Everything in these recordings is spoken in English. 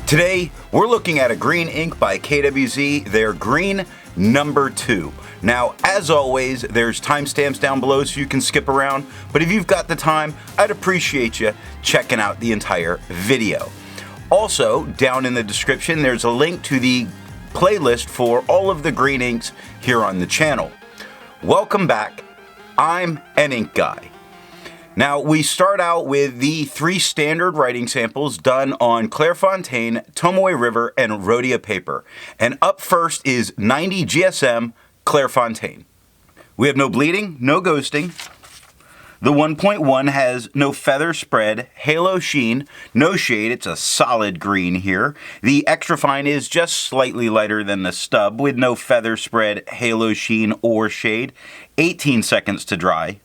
Today, we're looking at a green ink by KWZ, their green number 2. Now, as always, there's timestamps down below so you can skip around, but if you've got the time, I'd appreciate you checking out the entire video. Also, down in the description, there's a link to the playlist for all of the green inks here on the channel. Welcome back. I'm an ink guy. Now, we start out with the 3 standard writing samples done on Clairfontaine, Tomoe River, and Rhodia paper. And up first is 90 GSM Clairfontaine. We have no bleeding, no ghosting. The 1.1 has no feather spread, halo sheen, no shade. It's a solid green here. The extra fine is just slightly lighter than the stub with no feather spread, halo sheen, or shade. 18 seconds to dry.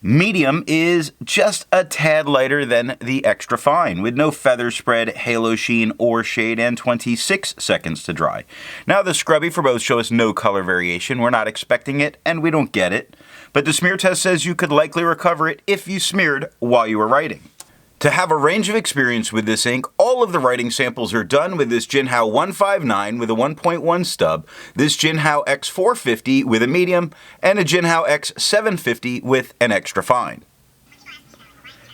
Medium is just a tad lighter than the extra fine, with no feather spread, halo sheen, or shade, and 26 seconds to dry. Now the scrubby for both show us no color variation. We're not expecting it, and we don't get it. But the smear test says you could likely recover it if you smeared while you were writing. To have a range of experience with this ink, all of the writing samples are done with this Jinhao 159 with a 1.1 stub, this Jinhao X450 with a medium, and a Jinhao X750 with an extra fine.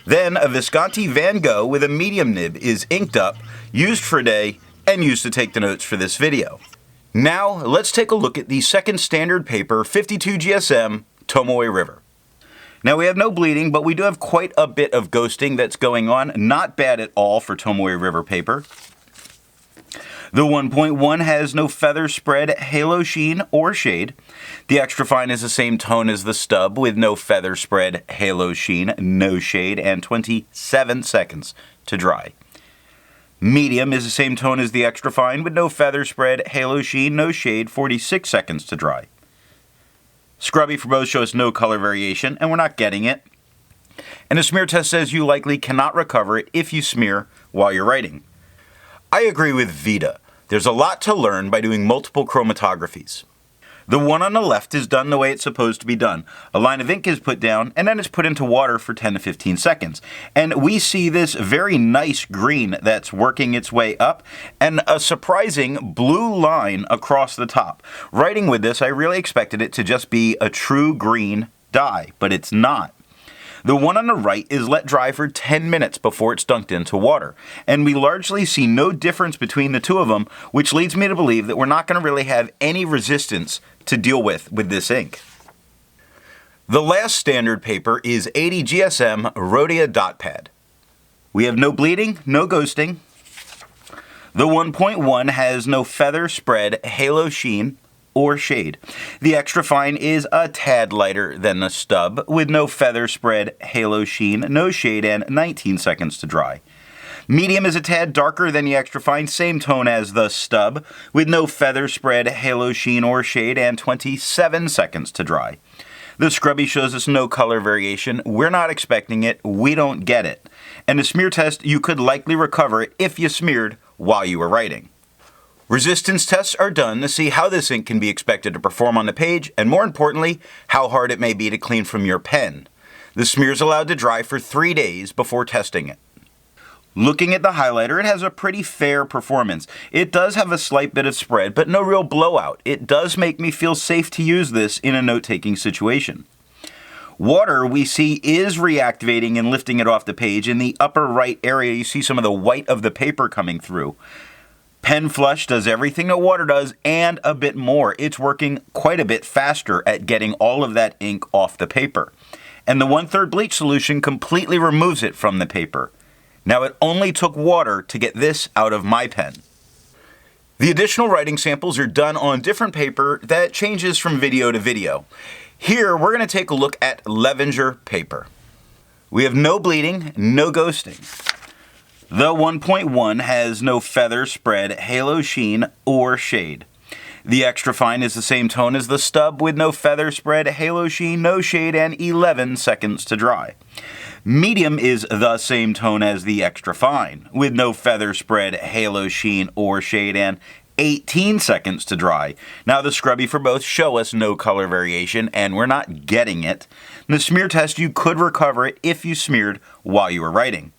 Then a Viscosity Van Gogh with a medium nib is inked up, used for a day, and used to take the notes for this video. Now let's take a look at the second standard paper, 52 GSM Tomoe River. Now we have no bleeding, but we do have quite a bit of ghosting that's going on. Not bad at all for Tomoe River paper. The 1.1 has no feather spread, halo sheen, or shade. The extra fine is the same tone as the stub with no feather spread, halo sheen, no shade, and 27 seconds to dry. Medium is the same tone as the extra fine with no feather spread, halo sheen, no shade, 46 seconds to dry. Scrubby for both shows no color variation, and we're not getting it. And the smear test says you likely cannot recover it if you smear while you're writing. I agree with Vita. There's a lot to learn by doing multiple chromatographies. The one on the left is done the way it's supposed to be done. A line of ink is put down, and then it's put into water for 10 to 15 seconds. And we see this very nice green that's working its way up, and a surprising blue line across the top. Writing with this, I really expected it to just be a true green dye, but it's not. The one on the right is let dry for 10 minutes before it's dunked into water, and we largely see no difference between the two of them, which leads me to believe that we're not going to really have any resistance to deal with this ink. The last standard paper is 80 GSM Rhodia dot pad. We have no bleeding, no ghosting. The 1.1 has no feather spread, halo sheen, or shade. The extra fine is a tad lighter than the stub, with no feather spread, halo sheen, no shade, and 19 seconds to dry. Medium is a tad darker than the extra fine, same tone as the stub, with no feather spread, halo sheen, or shade, and 27 seconds to dry. The scrubby shows us no color variation. We're not expecting it. We don't get it. And the smear test, you could likely recover it if you smeared while you were writing. Resistance tests are done to see how this ink can be expected to perform on the page, and more importantly, how hard it may be to clean from your pen. The smear is allowed to dry for 3 days before testing it. Looking at the highlighter, it has a pretty fair performance. It does have a slight bit of spread, but no real blowout. It does make me feel safe to use this in a note-taking situation. Water, we see, is reactivating and lifting it off the page. In the upper right area, you see some of the white of the paper coming through. Pen Flush does everything that water does and a bit more. It's working quite a bit faster at getting all of that ink off the paper. And the 1/3 bleach solution completely removes it from the paper. Now, it only took water to get this out of my pen. The additional writing samples are done on different paper that changes from video to video. Here, we're going to take a look at Levenger paper. We have no bleeding, no ghosting. The 1.1 has no feather spread, halo sheen, or shade. The extra fine is the same tone as the stub with no feather spread, halo sheen, no shade, and 11 seconds to dry. Medium is the same tone as the extra fine with no feather spread, halo sheen, or shade, and 18 seconds to dry. Now the scrubby for both show us no color variation, and we're not getting it. In the smear test, you could recover it if you smeared while you were writing.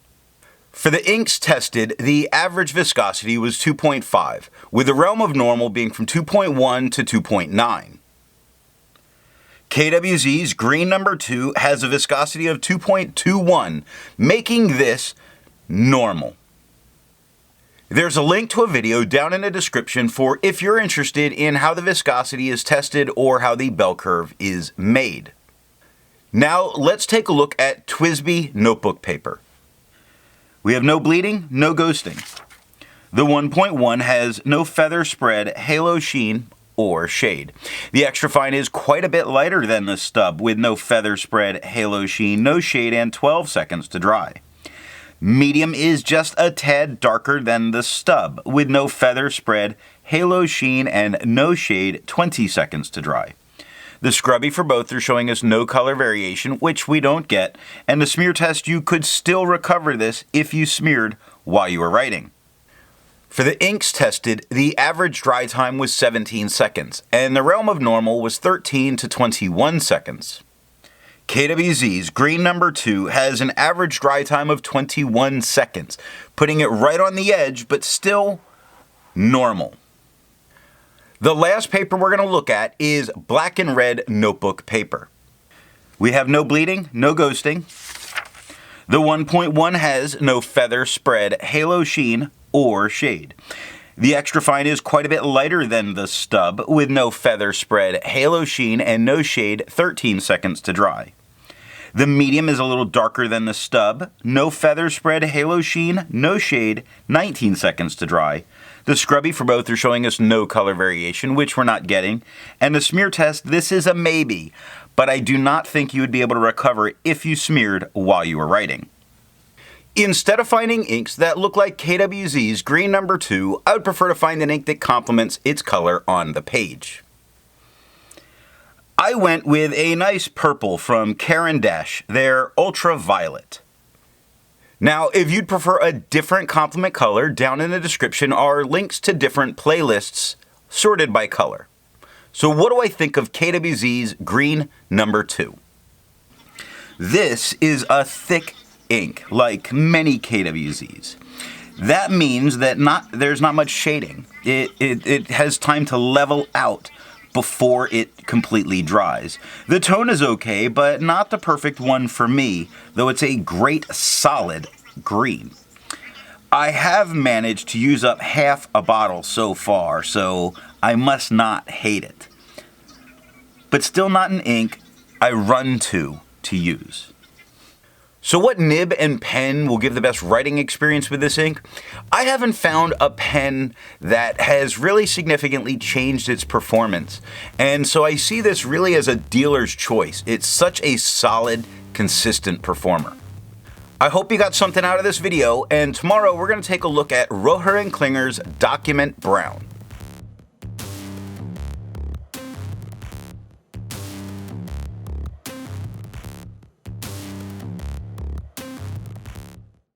For the inks tested, the average viscosity was 2.5, with the realm of normal being from 2.1 to 2.9. KWZ's green number 2 has a viscosity of 2.21, making this normal. There's a link to a video down in the description for if you're interested in how the viscosity is tested or how the bell curve is made. Now let's take a look at TWSBI notebook paper. We have no bleeding, no ghosting. The 1.1 has no feather spread, halo sheen, or shade. The extra fine is quite a bit lighter than the stub with no feather spread, halo sheen, no shade, and 12 seconds to dry. Medium is just a tad darker than the stub, with no feather spread, halo sheen, and no shade, 20 seconds to dry. The scrubby for both are showing us no color variation, which we don't get, and the smear test, you could still recover this if you smeared while you were writing. For the inks tested, the average dry time was 17 seconds, and the realm of normal was 13 to 21 seconds. KWZ's green number 2 has an average dry time of 21 seconds, putting it right on the edge, but still normal. The last paper we're going to look at is black and red notebook paper. We have no bleeding, no ghosting. The 1.1 has no feather spread, halo sheen, or shade. The extra fine is quite a bit lighter than the stub, with no feather spread, halo sheen, and no shade, 13 seconds to dry. The medium is a little darker than the stub, no feather spread, halo sheen, no shade, 19 seconds to dry. The scrubby for both are showing us no color variation, which we're not getting. And the smear test, this is a maybe, but I do not think you would be able to recover it if you smeared while you were writing. Instead of finding inks that look like KWZ's green number 2, I would prefer to find an ink that complements its color on the page. I went with a nice purple from Caran, their ultraviolet. Now, if you'd prefer a different complement color, down in the description are links to different playlists sorted by color. So what do I think of KWZ's green number 2? This is a thick ink, like many KWZs. That means that there's not much shading. It has time to level out before it completely dries. The tone is okay, but not the perfect one for me, though it's a great solid green. I have managed to use up half a bottle so far, so I must not hate it. But still not an ink I run to use. So what nib and pen will give the best writing experience with this ink? I haven't found a pen that has really significantly changed its performance. And so I see this really as a dealer's choice. It's such a solid, consistent performer. I hope you got something out of this video, and tomorrow we're going to take a look at Roher & Klinger's Document Brown.